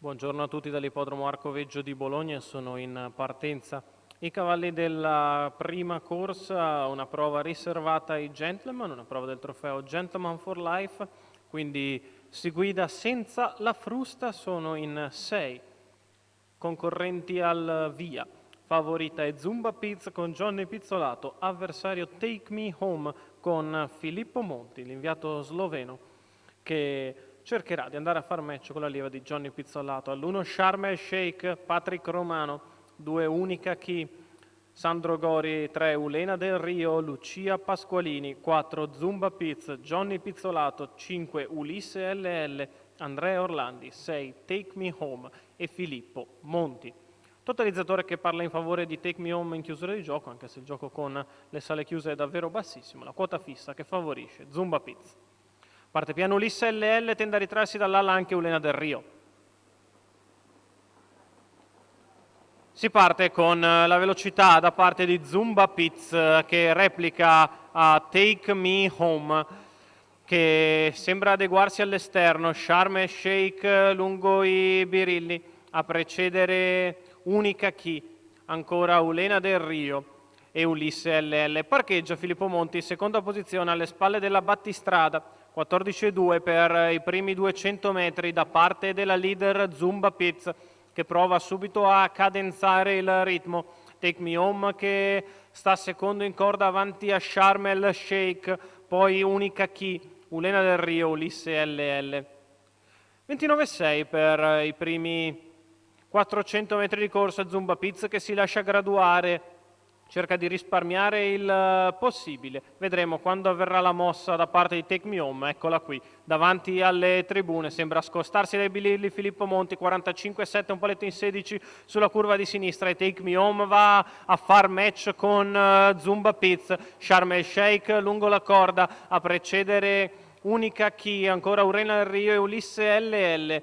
Buongiorno a tutti dall'ippodromo Arcoveggio di Bologna, sono in partenza i cavalli della prima corsa, una prova riservata ai gentleman, una prova del trofeo Gentleman for Life, quindi si guida senza la frusta, sono in 6 concorrenti al via. Favorita è Zumba Piz con Johnny Pizzolato, avversario Take Me Home con Filippo Monti, l'inviato sloveno, che cercherà di andare a far match con la leva di Johnny Pizzolato. All'1 Sharm el Sheikh, Patrick Romano, 2 Unica Key, Sandro Gori, 3 Ulena del Rio, Lucia Pasqualini, 4 Zumba Piz, Johnny Pizzolato, 5 Ulisse LL, Andrea Orlandi, 6 Take Me Home e Filippo Monti. Totalizzatore che parla in favore di Take Me Home in chiusura di gioco, anche se il gioco con le sale chiuse è davvero bassissimo. La quota fissa che favorisce Zumba Piz. Parte piano Ulisse LL, tende a ritrarsi dall'ala anche Ulena del Rio. Si parte con la velocità da parte di Zumba Piz che replica a Take Me Home, che sembra adeguarsi all'esterno. Sharm el Sheikh lungo i birilli, a precedere Unica Key, ancora Ulena del Rio e Ulisse LL. Parcheggia Filippo Monti, seconda posizione alle spalle della battistrada, 14,2 per i primi 200 metri da parte della leader Zumba Piz, che prova subito a cadenzare il ritmo. Take Me Home che sta secondo in corda avanti a Sharm el Sheikh, poi Unica Key, Ulena del Rio, Ulisse LL. 29,6 per i primi 400 metri di corsa, Zumba Piz che si lascia graduare, cerca di risparmiare il possibile. Vedremo quando avverrà la mossa da parte di Take Me Home. Eccola qui, davanti alle tribune. Sembra scostarsi dai birilli Filippo Monti, 45,7, un paletto in 16 sulla curva di sinistra. E Take Me Home va a far match con Zumba Piz. Sharm el Sheikh lungo la corda, a precedere Unica Key, ancora Ulena del Rio e Ulisse LL.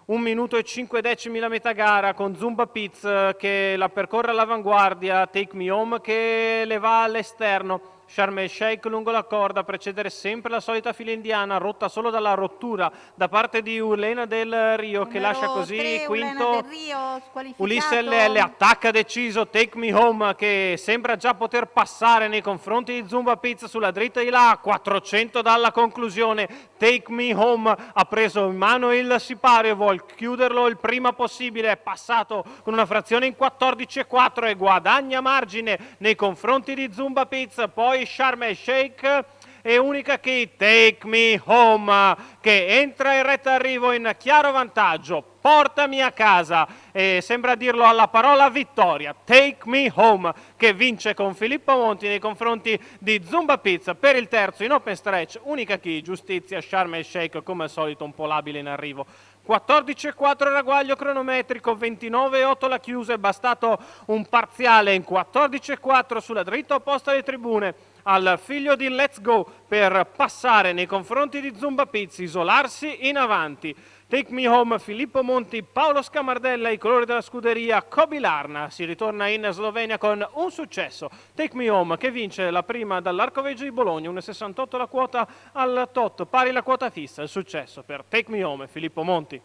1 minuto e 5 decimi la metà gara con Zumba Piz che la percorre all'avanguardia, Take Me Home che le va all'esterno, Sharm el Sheikh lungo la corda, a precedere sempre la solita fila indiana, rotta solo dalla rottura da parte di Ulena del Rio, che lascia così 3, quinto Rio, Ulisse LL. Attacca deciso Take Me Home che sembra già poter passare nei confronti di Zumba Piz sulla dritta di là, 400 dalla conclusione. Take Me Home ha preso in mano il sipario e vuol chiuderlo il prima possibile, è passato con una frazione in 14,4 e guadagna margine nei confronti di Zumba Piz. Poi Sharm el Sheikh e Unica Key, Take Me Home che entra in retta arrivo in chiaro vantaggio, portami a casa, e sembra dirlo alla parola vittoria. Take Me Home che vince con Filippo Monti nei confronti di Zumba Piz. Per il terzo in open stretch Unica Key, giustizia Sharm el Sheikh come al solito un po' labile in arrivo. 14,4 il ragguaglio cronometrico, 29,8 la chiusa, è bastato un parziale in 14,4 sulla dritta opposta alle tribune al figlio di Let's Go per passare nei confronti di Zumba Piz, isolarsi in avanti. Take Me Home, Filippo Monti, Paolo Scamardella, i colori della scuderia Kobilarna. Si ritorna in Slovenia con un successo. Take Me Home che vince la prima dall'Arcoveggio di Bologna, 1,68 la quota al tot, pari la quota fissa. Il successo per Take Me Home, Filippo Monti.